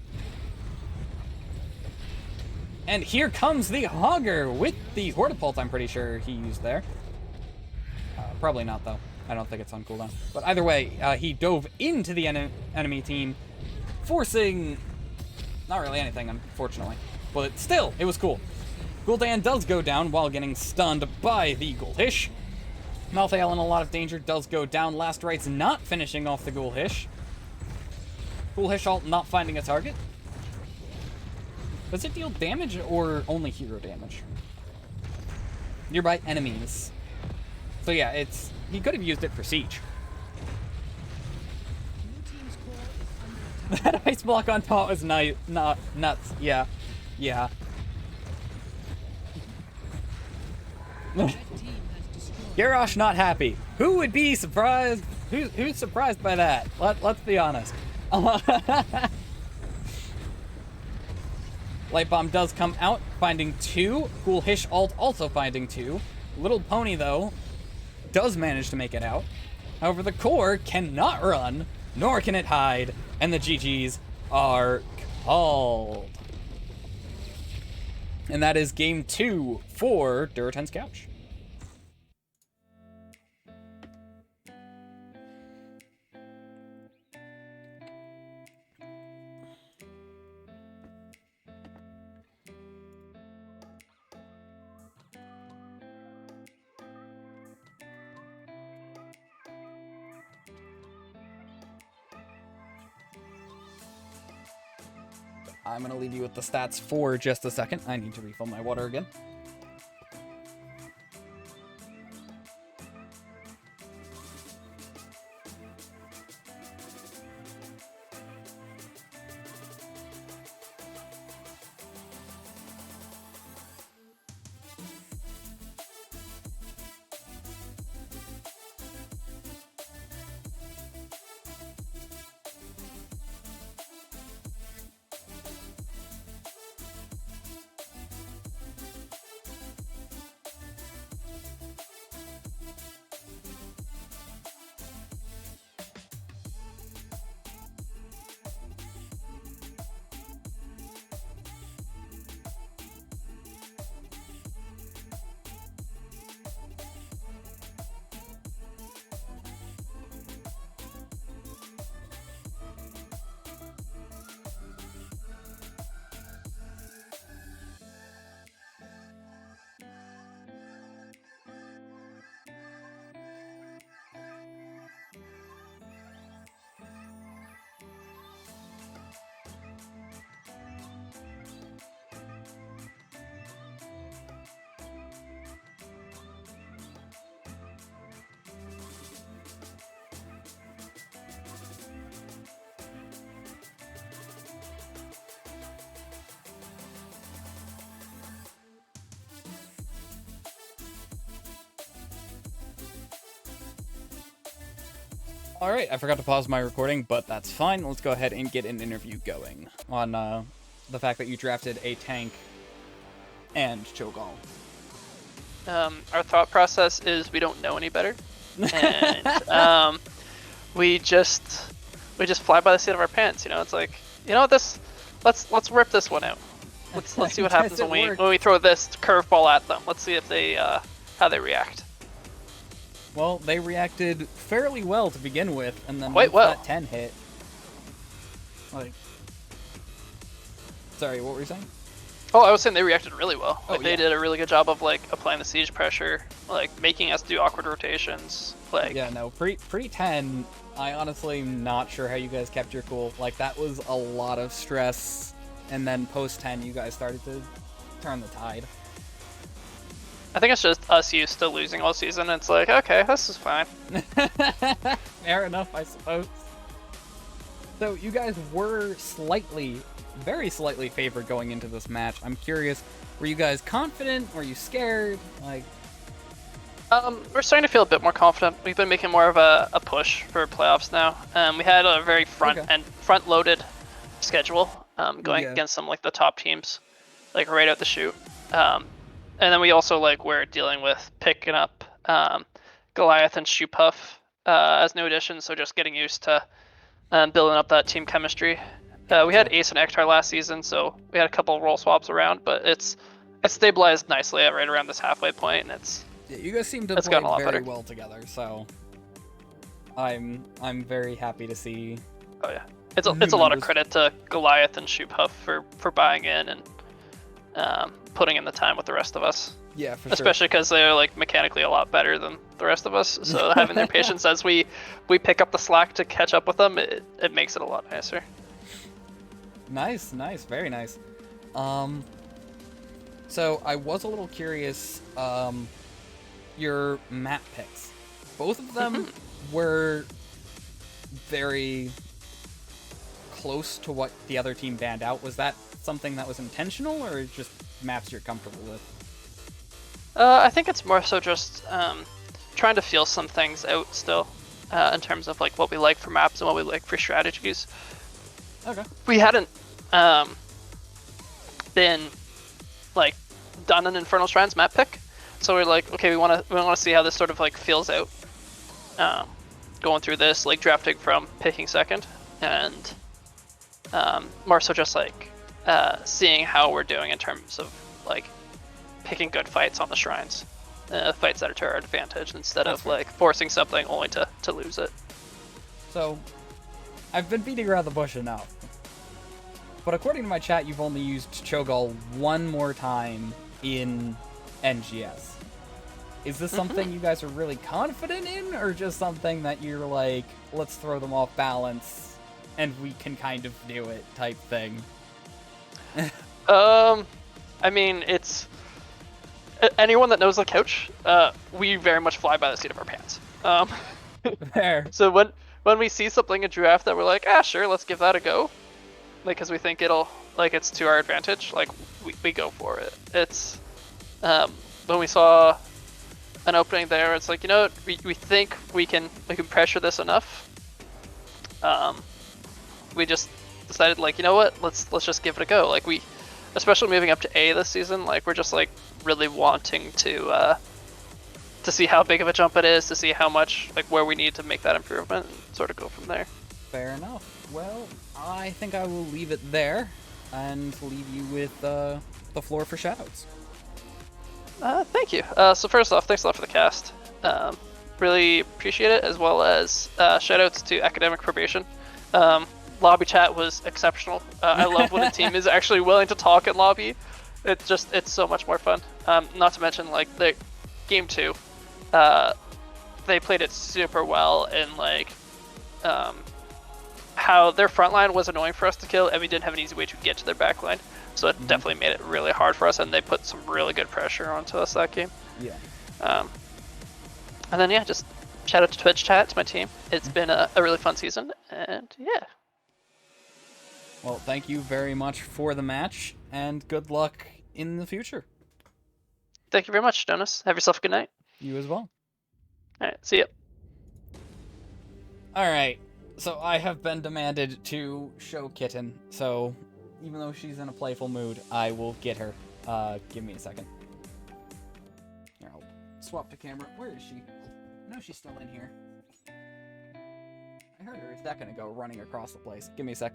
And here comes the Hogger with the Hortipult, I'm pretty sure he used there. Probably not, though. I don't think it's on cooldown. But either way, he dove into the enemy team, forcing... not really anything, unfortunately. But still, it was cool. Gul'dan does go down while getting stunned by the Ghoulish. Malthael in a lot of danger does go down. Last Right's not finishing off the Ghoulish. Ghoulish ult not finding a target. Does it deal damage or only hero damage? Nearby enemies. So yeah, he could have used it for siege. That ice block on top was not nuts. Yeah. Yeah. Garrosh not happy. Who would be surprised? Who's surprised by that? Let's be honest. Light Bomb does come out, finding 2. Ghoulish ult also finding 2. Little Pony, though, does manage to make it out. However, the core cannot run, nor can it hide, and the GGs are called. And that is game 2 for Durotan's Couch. I'm going to leave you with the stats for just a second. I need to refill my water again. Alright, I forgot to pause my recording, but that's fine. Let's go ahead and get an interview going on the fact that you drafted a tank and Cho'Gall. Our thought process is we don't know any better, and we just fly by the seat of our pants. You know, it's like, you know, let's rip this one out. Let's see what happens when we throw this curveball at them. Let's see if they how they react. Well, they reacted fairly well to begin with, and then quite well. That 10 hit. Like, sorry, what were you saying? Oh, I was saying they reacted really well. Like, they did a really good job of like applying the siege pressure, like making us do awkward rotations. Like, yeah, no, pre-10, I honestly am not sure how you guys kept your cool. Like, that was a lot of stress, and then post-10, you guys started to turn the tide. I think it's just us used to losing all season. It's like, okay, this is fine. Fair enough, I suppose. So you guys were very slightly favored going into this match. I'm curious, were you guys confident? Were you scared? Like, We're starting to feel a bit more confident. We've been making more of a push for playoffs now. We had a very front-loaded schedule going against some like the top teams, like right out the chute. And then we also like were dealing with picking up Goliath and Shoepuff as new additions, so just getting used to building up that team chemistry. We had Ace and Ektar last season, so we had a couple role swaps around, but it's stabilized nicely at right around this halfway point, and yeah, you guys seem to play very well together. So I'm very happy to see. Oh yeah, it's a lot of credit to Goliath and Shoepuff for buying in and putting in the time with the rest of us. Yeah, for especially because they're like mechanically a lot better than the rest of us. So having their patience as we pick up the slack to catch up with them, it makes it a lot nicer. Nice, very nice. So I was a little curious. Your map picks, both of them were very close to what the other team banned out. Was that something that was intentional, or just maps you're comfortable with? I think it's more so just trying to feel some things out still, in terms of like what we like for maps and what we like for strategies. Okay. We hadn't been like done an Infernal Shrines map pick, so we're like, okay, we want to see how this sort of like feels out. Going through this, like drafting from picking second, and more so just like seeing how we're doing in terms of like picking good fights on the shrines, fights that are to our advantage instead of like forcing something only to lose it. So, I've been beating around the bush enough, but according to my chat, you've only used Cho'Gall one more time in NGS. Is this something you guys are really confident in, or just something that you're like, let's throw them off balance and we can kind of do it type thing? I mean, it's anyone that knows the couch, we very much fly by the seat of our pants. Fair. So when we see something in draft that we're like, sure, let's give that a go, like, because we think it's to our advantage, like we go for it. It's when we saw an opening there, it's like, you know, we think we can pressure this enough. We just decided, like, you know what, let's just give it a go. Like, especially moving up to A this season, like, we're just like really wanting to see how big of a jump it is, to see how much, like, where we need to make that improvement, and sort of go from there. Fair enough. Well, I think I will leave it there and leave you with the floor for shoutouts. Thank you. So first off, thanks a lot for the cast. Really appreciate it, as well as shoutouts to Academic Probation. Lobby chat was exceptional. I love when a team is actually willing to talk in lobby. It's so much more fun. Not to mention, like, the game 2, they played it super well, and like how their front line was annoying for us to kill, and we didn't have an easy way to get to their back line. So it definitely made it really hard for us, and they put some really good pressure onto us that game. Yeah. And then, yeah, just shout out to Twitch chat, to my team. It's been a really fun season, and yeah. Well, thank you very much for the match, and good luck in the future. Thank you very much, Jonas. Have yourself a good night. You as well. Alright, see ya. Alright, so I have been demanded to show Kitten, so even though she's in a playful mood, I will get her. Give me a second. Here, I'll swap to camera. Where is she? I know she's still in here. I heard her a second ago running across the place. Give me a sec.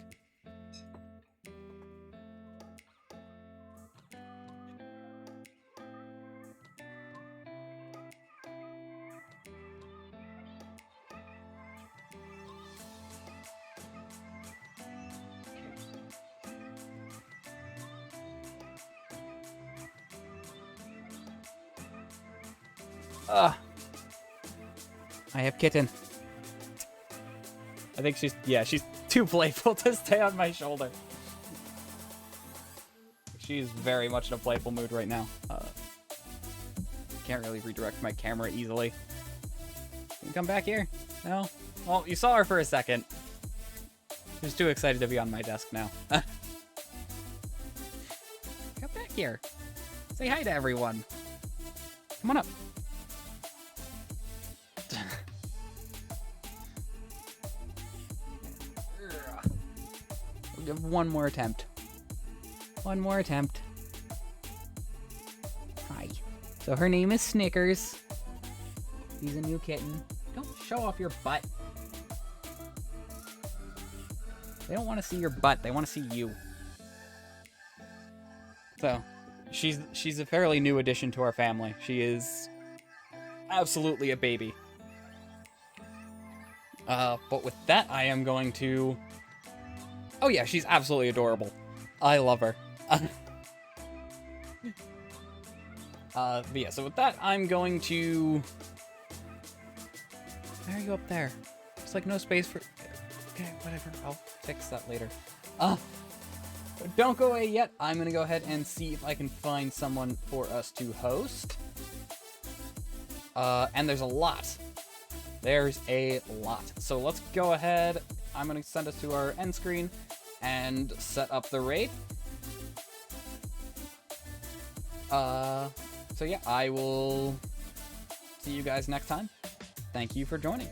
I have Kitten. I think she's too playful to stay on my shoulder. She's very much in a playful mood right now. can't really redirect my camera easily. Can you come back here? No? Well, you saw her for a second. She's too excited to be on my desk now. Come back here. Say hi to everyone. Come on up. We'll give one more attempt. One more attempt. Hi. So her name is Snickers. She's a new kitten. Don't show off your butt. They don't want to see your butt. They want to see you. So, she's a fairly new addition to our family. She is absolutely a baby. But with that, I am going to... Oh yeah, she's absolutely adorable. I love her. But yeah, so with that, I'm going to... Why are you up there? There's like no space for... Okay, whatever. I'll fix that later. Don't go away yet. I'm gonna go ahead and see if I can find someone for us to host. And there's a lot. There's a lot. So let's go ahead. I'm gonna send us to our end screen and set up the raid. So yeah, I will see you guys next time. Thank you for joining.